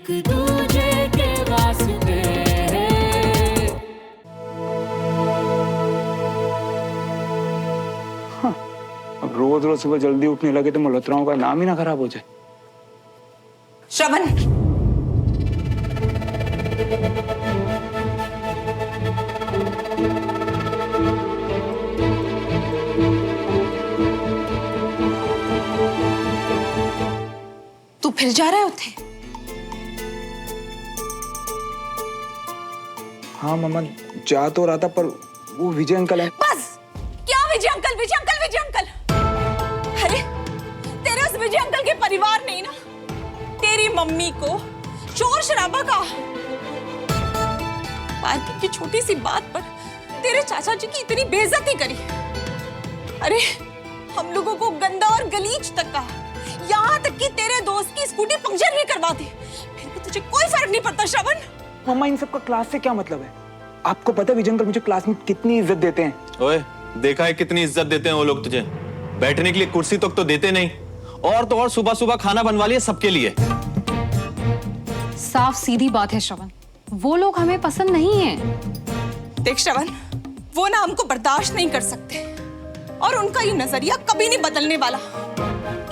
एक दूजे के वास्ते। हाँ, अब रोज रोज सुबह जल्दी उठने लगे तो मल्होत्राओं का नाम ही ना खराब हो जाए। श्रवण, तू फिर जा रहा है उठे? हाँ मम्मा, जा तो रहा था पर वो विजय अंकल है। बस, क्या विजय अंकल, विजय अंकल, विजय अंकल? अरे तेरे उस विजय अंकल के परिवार ने ना तेरी मम्मी को शोर शराबा का, पार्किंग की छोटी सी बात पर तेरे चाचा जी की इतनी बेइज्जती करी। अरे हम लोगों को गंदा और गलीज तक कहा, यहाँ तक कि तेरे दोस्त की स्कूटी पंक्चर भी करवा दी, फिर भी तुझे कोई फर्क नहीं पड़ता। श्रवण, मम्मा इन सब का क्लास से क्या मतलब है? आपको पता है विजय अंकल मुझे क्लास में कितनी इज्जत देते हैं? ओए, देखा है कितनी इज्जत देते हैं वो लोग तुझे? बैठने के लिए कुर्सी तक तो देते नहीं, और तो और सुबह सुबह खाना बनवा लिया सबके लिए। साफ सीधी बात है श्रवण, वो लोग हमें पसंद नहीं है। देख श्रवण, वो ना हमको बर्दाश्त नहीं कर सकते और उनका ये नजरिया कभी नहीं बदलने वाला।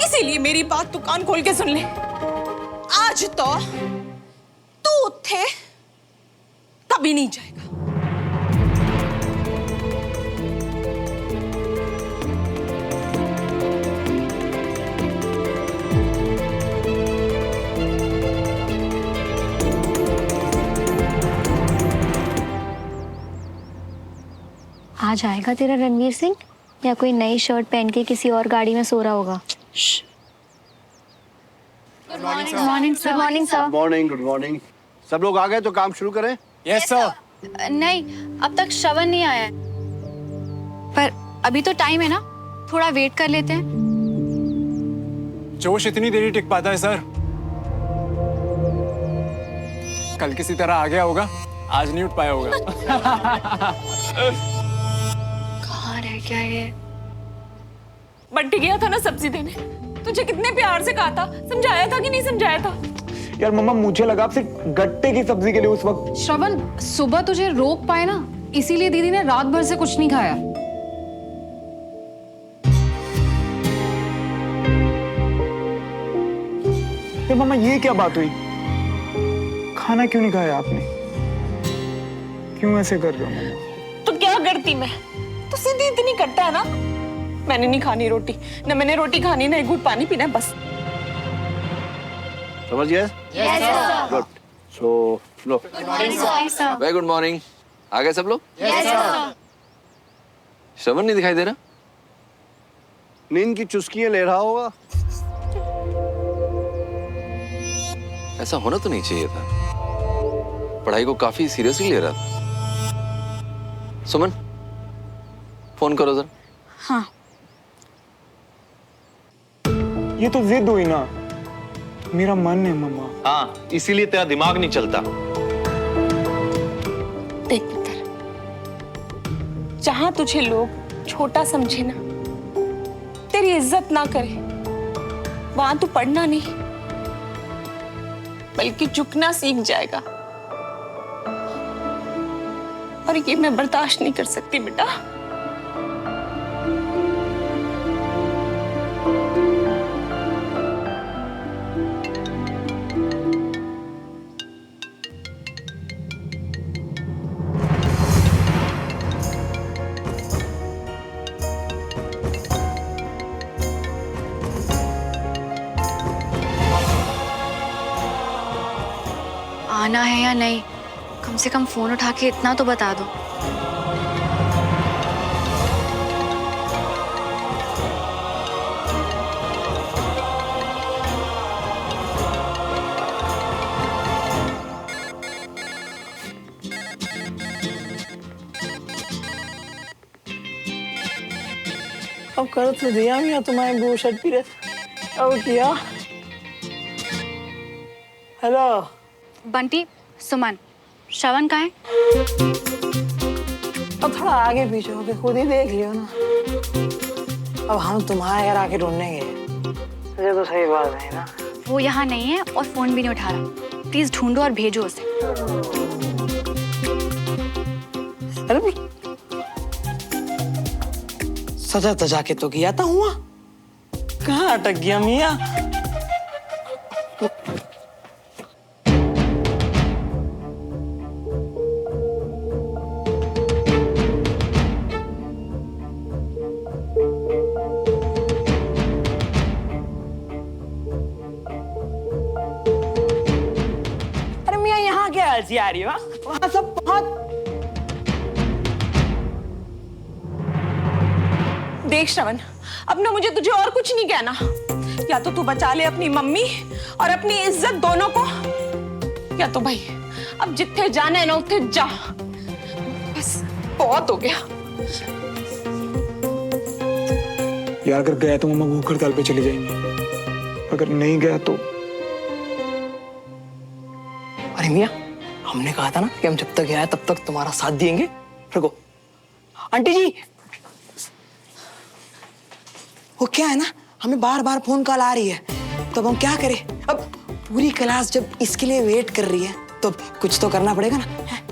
इसीलिए मेरी बात तू कान खोल के सुन ले। आज तो तू उठे कभी नहीं जाएगा। आज आएगा तेरा रणवीर सिंह, या कोई नई शर्ट पहन के किसी और गाड़ी में सो रहा होगा। Good morning sir. Morning, good morning. सब लोग आ गए तो काम शुरू करें? Yes sir. नहीं, अब तक श्रवण नहीं आया है, पर अभी तो टाइम है ना, थोड़ा वेट कर लेते हैं। जोश इतनी देरी टिक पाता है सर? कल किसी तरह आ गया होगा, आज नहीं उठ पाया होगा। कहाँ रह गया ये? बंटी गया था ना सब्जी देने, तुझे कितने प्यार से कहा था, समझाया था कि नहीं समझाया था? यार मम्मा, मुझे लगा आप सिर्फ गट्टे की सब्जी के लिए उस वक्त। श्रवण, सुबह तुझे रोक पाए ना, इसीलिए दीदी ने रात भर से कुछ नहीं खाया। तो मम्मा ये क्या बात हुई? खाना क्यों नहीं खाया आपने? क्यों ऐसे कर रहे हो मम्मा? तो क्या करती मैं? तो सीधी इतनी करता है ना। मैंने नहीं खानी रोटी, ना मैंने रोटी खानी, ना एक घूंट पानी पीना है, बस। समझ गए? Yes sir. गुड। सो लो। Very good morning. आ गए सब लोग? Yes sir. श्रवण नहीं दिखाई दे रहा? नींद की चुस्कियां ले रहा होगा। ऐसा होना तो नहीं चाहिए था, पढ़ाई को काफी सीरियसली ले रहा था। सुमन, फोन करो जरा। हाँ। ये तो जिद हुई ना, मेरा मन है मम्मा। हाँ, इसीलिए तेरा दिमाग नहीं चलता। देख पुत्र, जहां तुझे लोग छोटा समझे ना, तेरी इज्जत ना करे, वहां तू पढ़ना नहीं बल्कि झुकना सीख जाएगा। और ये मैं बर्दाश्त नहीं कर सकती बेटा। आना है या नहीं, कम से कम फोन उठा के इतना तो बता दो। अब कर तो दिया मियां तुम्हारे बू शर्ट पी रहे, अब किया। हेलो बंटी, सुमन, श्रवण कहाँ है? अब थोड़ा आगे पीछे होके खुद ही देख लियो ना। अब हम तुम्हारे घर आके ढूंढने गए, मुझे तो सही बात नहीं ना। वो यहाँ नहीं है और फोन भी नहीं उठा रहा। प्लीज ढूंढो और भेजो उसे। अरे सजा तजा के तो गया था हुआ, कहाँ अटक गया मियाँ? अरे मियाँ यहाँ क्या हंसी आ रही है? वहाँ सब बहुत। देख श्रवण, अब ना मुझे तुझे और कुछ नहीं कहना। या तो तू बचा ले अपनी मम्मी और अपनी इज्जत दोनों को, या तो भाई अब जिथे जाना है ना उठे जा। बस बहुत हो गया। यार अगर गया तो मम्मा भूख हड़ताल पे चली जाएंगी, अगर नहीं गया तो। अरे मियाँ, हमने कहा था ना कि हम जब तक आए तब तक तुम्हारा साथ देंगे। रुको आंटी जी, वो क्या है ना, हमें बार बार फोन कॉल आ रही है, तो अब हम क्या करें? अब पूरी क्लास जब इसके लिए वेट कर रही है तो कुछ तो करना पड़ेगा ना।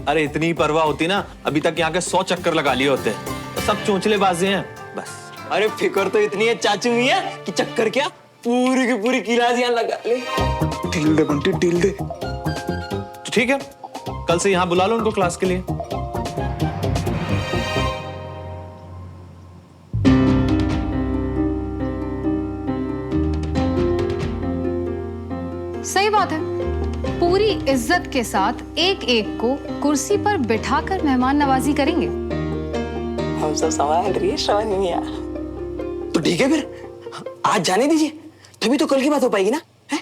अरे इतनी परवाह होती ना, अभी तक यहाँ के 100 चक्कर लगा लिए होते। तो सब चोंचलेबाजी हैं बस। अरे फिक्र तो इतनी है चाचू मियाँ कि चक्कर क्या, पूरी की पूरी क्लास यहाँ लगा ले। डील दे बंटी, डील दे। तो ठीक है, कल से यहाँ बुला लो उनको क्लास के लिए। सही बात है, पूरी इज्जत के साथ एक एक को कुर्सी पर बिठाकर मेहमान नवाजी करेंगे। हम सब संभाल रही है श्रवण मियाँ। तो ठीक है फिर आज जाने दीजिए, तभी तो कल की बात हो पाएगी ना। है?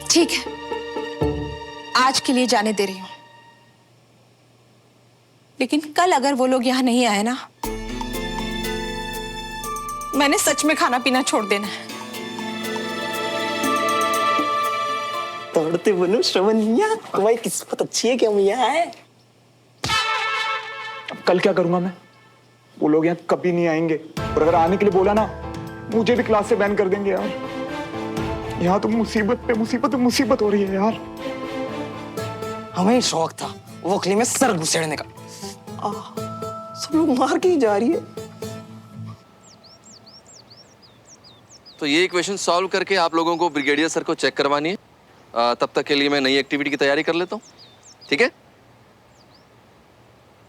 ठीक है, आज के लिए जाने दे रही हूं, लेकिन कल अगर वो लोग यहां नहीं आए ना, मैंने सच में खाना पीना छोड़ देना है। तोड़ते बोलो श्रवण मियाँ, तुम्हारी किस्मत अच्छी है कि हम यहाँ आए। अब कल क्या करूंगा मैं? वो लोग यहाँ कभी नहीं आएंगे, और अगर आने के लिए बोला ना, मुझे भी क्लास से बैन कर देंगे यार। यहाँ तो मुसीबत पे मुसीबत पे मुसीबत हो रही है यार। हमें शौक था वोखली में सर घुसेड़ने का, सब लोग मार के ही जा रही है। तो ये इक्वेशन सॉल्व करके आप लोगों को ब्रिगेडियर सर को चेक करवानी है। तब तक के लिए मैं नई एक्टिविटी की तैयारी कर लेता हूँ, ठीक है?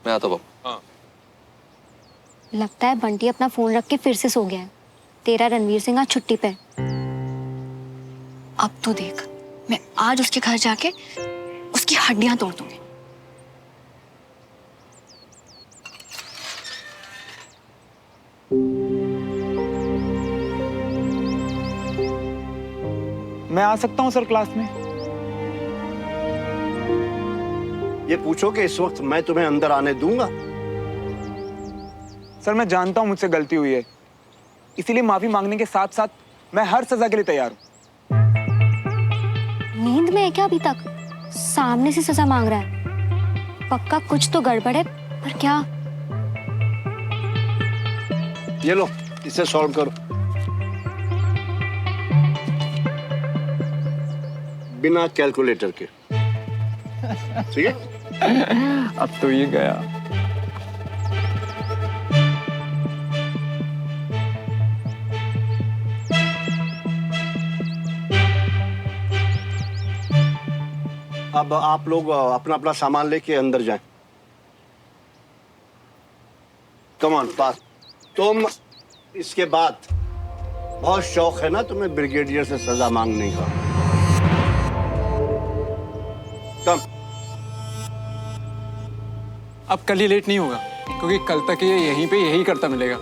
मैं आता हूँ। हाँ। लगता है बंटी अपना फोन रख के फिर से सो गया है। तेरा रणवीर सिंह आज छुट्टी पे। अब तो देख, मैं आज उसके घर जाके उसकी हड्डियां तोड़ दूंगी। मैं आ सकता हूँ सर क्लास में? ये पूछो कि इस वक्त मैं तुम्हें अंदर आने दूंगा? सर मैं जानता हूँ मुझसे गलती हुई है, इसीलिए माफी मांगने के साथ साथ मैं हर सजा के लिए तैयार हूँ। नींद में है क्या अभी तक? सामने से सजा मांग रहा है, पक्का कुछ तो गड़बड़ है, पर क्या? ये लो, इसे सॉल्व करो बिना कैलकुलेटर के, ठीक है? अब तो ये गया। अब आप लोग अपना अपना सामान लेके अंदर जाएं। कम ऑन पास। तुम इसके बाद बहुत शौक है ना तुम्हें ब्रिगेडियर से सजा मांगने का? कम। अब कल ही लेट नहीं होगा, क्योंकि कल तक ये यहीं पे यही करता मिलेगा।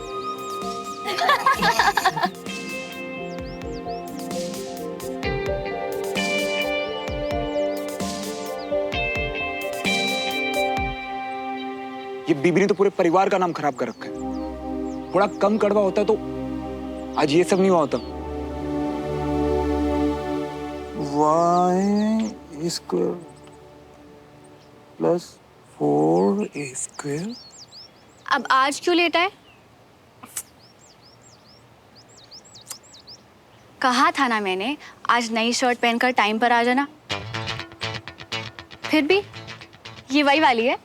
ये बीबी ने तो पूरे परिवार का नाम खराब कर रखा है। थोड़ा कम कड़वा होता तो आज ये सब नहीं हुआ होता। y² + 4a²। अब आज क्यों लेटा है? कहा था ना मैंने, आज नई शर्ट पहनकर टाइम पर आ जाना। फिर भी ये वही वाली है।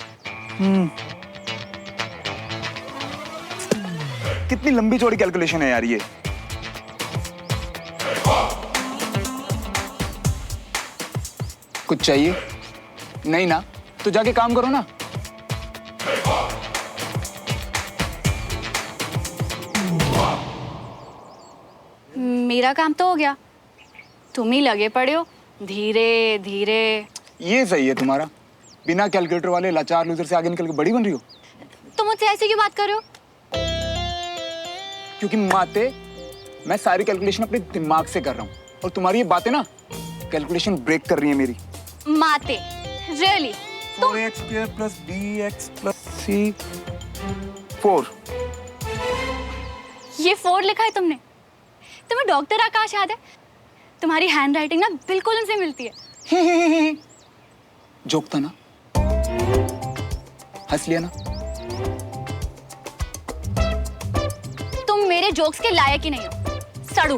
कितनी लंबी चौड़ी कैलकुलेशन है यार ये। कुछ चाहिए? नहीं ना, तो जाके काम करो ना। मेरा काम तो हो गया, तुम ही लगे पड़े हो धीरे धीरे। ये सही है तुम्हारा, बिना कैलकुलेटर वाले लाचार लूजर से आगे निकल के बड़ी बन रही हो। तुम मुझसे ऐसे क्यों बात कर रहे हो? क्योंकि माते मैं सारी कैलकुलेशन अपने दिमाग से कर रहा हूँ और तुम्हारी ये बातें ना कैलकुलेशन ब्रेक कर रही है मेरी। माते रियली? 4x² + bx + c 4। ये 4 लिखा है तुमने? तुम्हें डॉक्टर आकाश याद है? तुम्हारी हैंड राइटिंग ना बिल्कुल उनसे मिलती है। जोक था ना, हंस लिया ना। तुम मेरे जोक्स के लायक ही नहीं हो, सड़ू।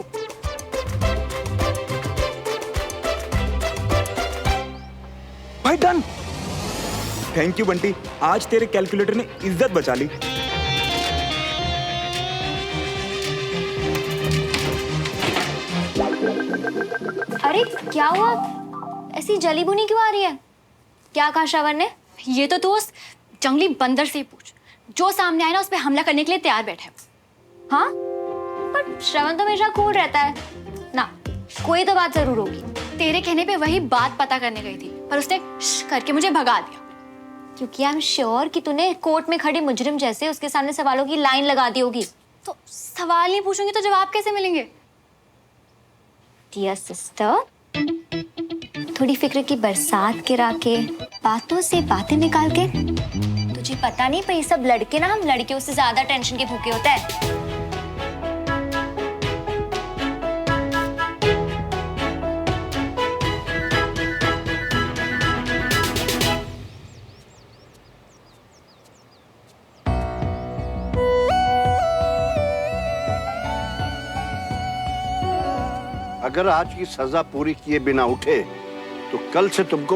भाई डन। थैंक यू बंटी, आज तेरे कैलकुलेटर ने इज्जत बचा ली। अरे क्या हुआ, ऐसी जली बुनी क्यों आ रही है? क्या कहा श्रवण ने? ये तो तू उस जंगली बंदर से ही पूछ, जो सामने आए ना उस पे हमला करने के लिए तैयार बैठे है। हाँ, पर श्रवण तो हमेशा कूल रहता है ना, कोई तो बात जरूर होगी। तेरे कहने पे वही बात पता करने गई थी, पर उसने श्श करके मुझे भगा दिया। क्योंकि आई एम श्योर कि तूने कोर्ट में खड़े मुजरिम जैसे उसके सामने सवालों की लाइन लगा दी होगी। तो सवाल नहीं पूछूंगी तो जवाब कैसे मिलेंगे? डियर सिस्टर, थोड़ी फिक्र की बरसात गिरा के, बातों से बातें निकाल के। तुझे पता नहीं पर ये सब लड़के ना हम लड़कियों से ज्यादा टेंशन के भूखे होते हैं। अगर आज की सजा पूरी किए बिना उठे तो कल से तुमको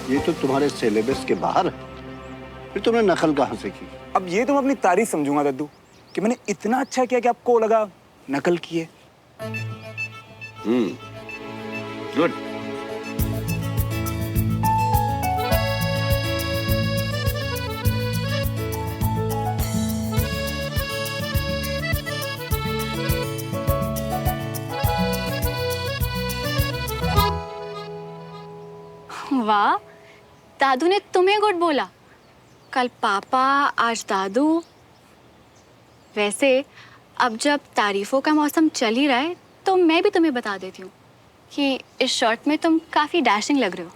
ये तो तुम्हारे सिलेबस के बाहर है, फिर तुमने नकल कहां से की? अब ये तुम अपनी तारीफ समझूंगा दद्दू कि मैंने इतना अच्छा किया कि आपको लगा नकल किए। गुड। वाह, दादू ने तुम्हें गुड बोला। कल पापा, आज दादू। वैसे अब जब तारीफों का मौसम चल ही रहा है तो मैं भी तुम्हें बता देती हूँ कि इस शर्ट में तुम काफी डैशिंग लग रहे हो।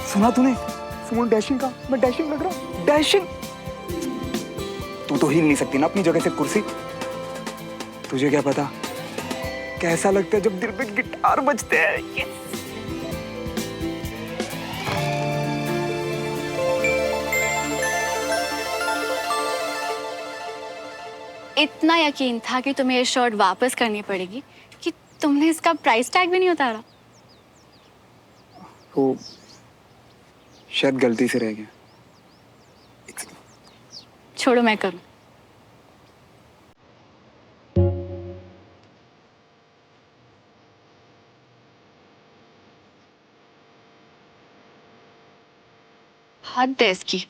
सुना तूने? सुमन डैशिंग का, मैं डैशिंग लग रहा हूँ? डैशिंग? तू तो हिल नहीं सकती ना अपनी जगह से कुर्सी। तुझे क्या पता कैसा लगता है जब दिल पे गिटार बजते हैं। इतना यकीन था कि तुम्हें ये शर्ट वापस करनी पड़ेगी कि तुमने इसका प्राइस टैग भी नहीं उतारा। वो शायद गलती से रह गया। छोड़ो, मैं करूं। हद है इसकी।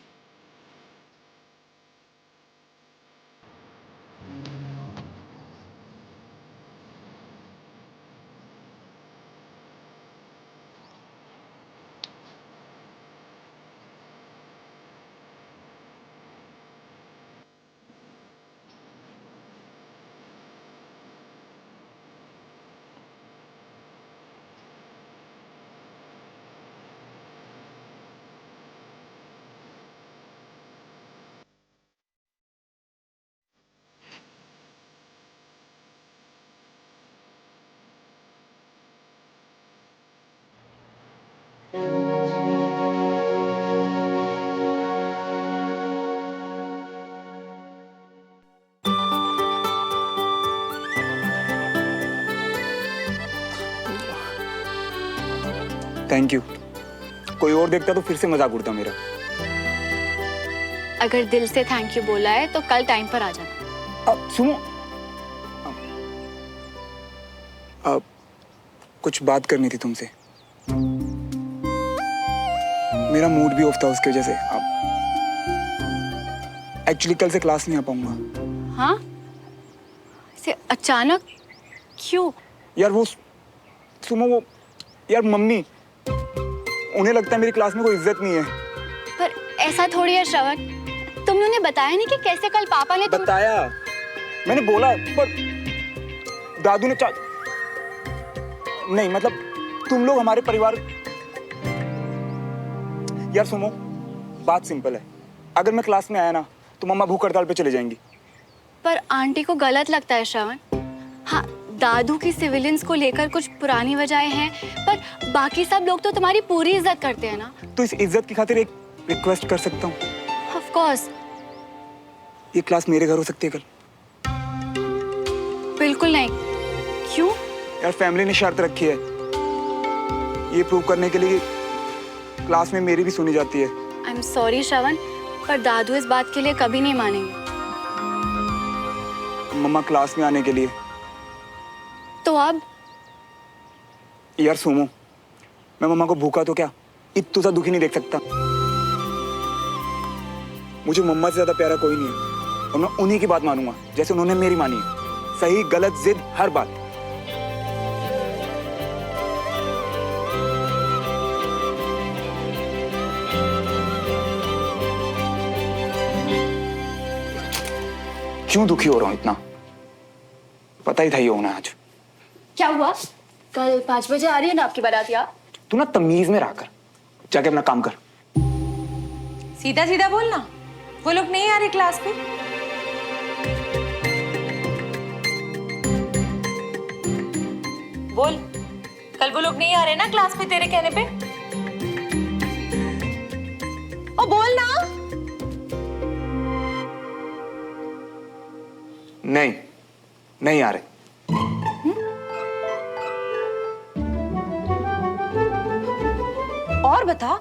Thank you. कोई और देखता तो फिर से मजाक उड़ता मेरा। अगर दिल से थैंक यू बोला है तो कल टाइम पर आ जाना। अब सुनो, अब कुछ बात करनी थी तुमसे। मेरा मूड भी ऑफ था उसकी वजह से। अब एक्चुअली कल से क्लास नहीं आ पाऊंगा। हाँ, इसे अचानक क्यों? यार वो सुनो, वो यार मम्मी, उन्हें लगता है मेरी क्लास में कोई इज्जत नहीं है। पर ऐसा थोड़ी है श्रवण, तुमने उन्हें बताया नहीं कि कैसे कल पापा ने बताया, मैंने बोला, पर दादू ने नहीं, मतलब तुम लोग हमारे परिवार। यार सुनो, बात सिंपल है। अगर मैं क्लास में आया ना तो मम्मा भूख हड़ताल पे चले जाएंगी। पर आंटी को गलत लगता है श्रवण। हाँ, दादू की सिविलियंस को लेकर कुछ पुरानी वजहें हैं, पर बाकी सब लोग तो तुम्हारी पूरी इज्जत करते हैं ना। तो इस इज्जत की खातिर एक रिक्वेस्ट कर सकता हूँ? Of course. ये क्लास मेरे घर हो सकती है कल? बिल्कुल नहीं। क्यों? यार फैमिली ने शर्त रखी है, ये प्रूव करने के लिए क्लास में मेरी भी सुनी जाती है। आई एम सॉरी श्रवण, पर दादू इस बात के लिए कभी नहीं मानेंगे। मम्मा क्लास में आने के लिए तो अब? यार सुनो, मैं मम्मा को भूखा तो क्या इत्तू सा दुखी नहीं देख सकता। मुझे मम्मा से ज्यादा प्यारा कोई नहीं है, और मैं उन्हीं की बात मानूंगा जैसे उन्होंने मेरी मानी है। सही गलत जिद हर बात। क्यों दुखी हो रहा हूं इतना? पता ही था ये होना आज। क्या हुआ? कल 5 बजे आ रही है ना आपकी बारात यार। तू ना तमीज में रहकर जाके अपना काम कर। सीधा सीधा बोलना, वो लोग नहीं आ रहे क्लास पे। बोल, कल वो लोग नहीं आ रहे ना क्लास में तेरे कहने पे? ओ बोल ना। नहीं आ रहे। और बता,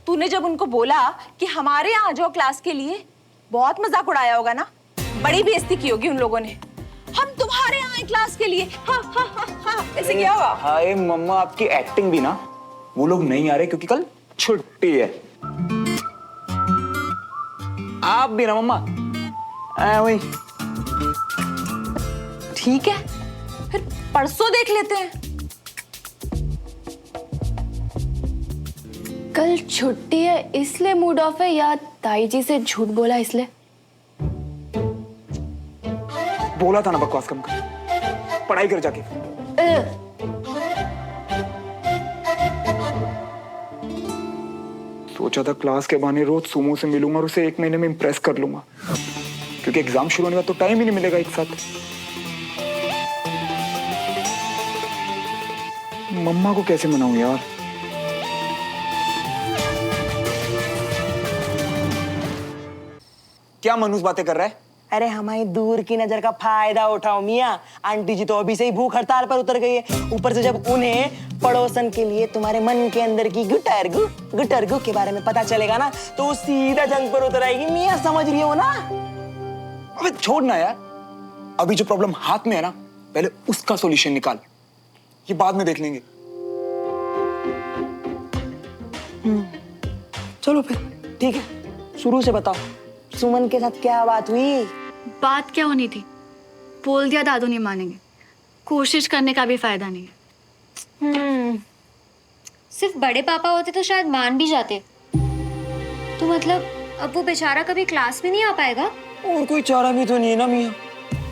तूने जब उनको बोला कि हमारे यहाँ आ जाओ क्लास के लिए, बहुत मजाक उड़ाया होगा ना? बड़ी बेइज्जती की होगी उन लोगों ने। हम तुम्हारे यहाँ आए क्लास के लिए, हाँ हाँ हाँ हाँ, ऐसे क्या हुआ? हाय मम्मा, आपकी एक्टिंग भी ना। वो लोग नहीं आ रहे क्योंकि कल छुट्टी है। आप भी ना मम्मा। वही ठीक है, फिर परसों देख लेते हैं। कल छुट्टी है इसलिए मूड ऑफ है, या ताई जी से झूठ बोला इसलिए? बोला था ना बकवास कम कर, पढ़ाई कर जाके। सोचा था क्लास के बहाने रोज सुमो से मिलूंगा और उसे 1 महीने में इंप्रेस कर लूंगा, क्योंकि एग्जाम शुरू होने का तो टाइम ही नहीं मिलेगा एक साथ। मम्मा को कैसे मनाऊं यार? क्या मनूस बातें कर रहा है? अरे हमारी दूर की नजर का फायदा उठाओ मियाँ। आंटी जी तो अभी से ही भूख हड़ताल पर उतर गई है। ऊपर से जब उन्हें पड़ोसन के लिए तुम्हारे मन के अंदर की गुटरगु के बारे में पता चलेगा ना, तो वो सीधा जंग पर उतर आएगी मियाँ, समझ रही हो ना? अबे छोड़ ना यार, अभी जो प्रॉब्लम हाथ में है ना, पहले उसका सॉल्यूशन निकाल, ये बाद में देख लेंगे। चलो फिर ठीक है, शुरू से बताओ, सुमन के साथ क्या बात हुई? बात क्या होनी थी? बोल दिया दादू नहीं मानेंगे, कोशिश करने का भी फायदा नहीं है। सिर्फ बड़े पापा होते तो शायद मान भी जाते। तो मतलब अब वो बेचारा कभी क्लास में नहीं आ पाएगा? और कोई चारा भी तो नहीं है ना मियाँ?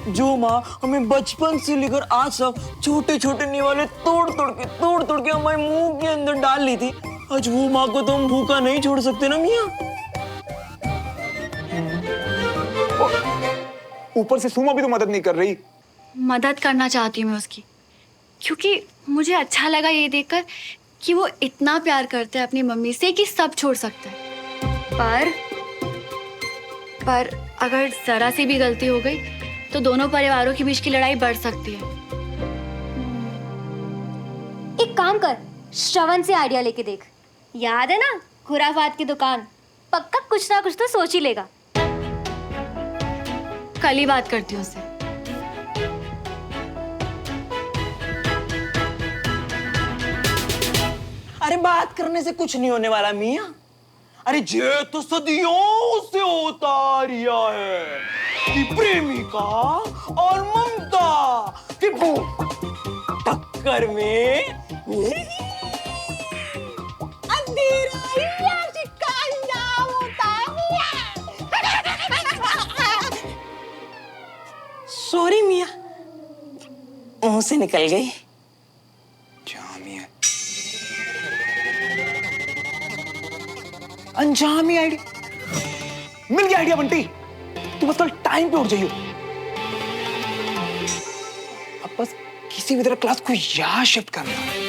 जो माँ हमें बचपन से लेकर आज तक छोटे छोटे निवाले तोड़ तोड़ के हमारे मुंह के अंदर डाल ली थी, आज वो माँ को तो हम भूखा नहीं छोड़ सकते ना मियाँ। ऊपर से सुमा भी तो मदद नहीं कर रही। मदद करना चाहती हूँ मैं उसकी, क्योंकि मुझे अच्छा लगा ये देखकर कि वो इतना प्यार करते हैं अपनी मम्मी से कि सब छोड़ सकते हैं। पर अगर जरा सी भी गलती हो गई तो दोनों परिवारों के बीच की लड़ाई बढ़ सकती है। एक काम कर, श्रवण से आइडिया लेके देख। याद है ना खुराफात की दुकान? पक्का कुछ ना कुछ तो सोच ही लेगा। कल ही बात करती हूँ उससे। अरे बात करने से कुछ नहीं होने वाला मियाँ। अरे ये तो सदियों से होता आ रिया है कि प्रेमिका और ममता की टक्कर में अंधेरा या शिकंजा होता है। सॉरी मियाँ, मुंह से निकल गई। अंजामी आइडिया मिल गया। आइडिया बंटी, तू बस कल टाइम पे उठ जाइयो। अब बस किसी भी तरह क्लास को यहाँ शिफ्ट करना।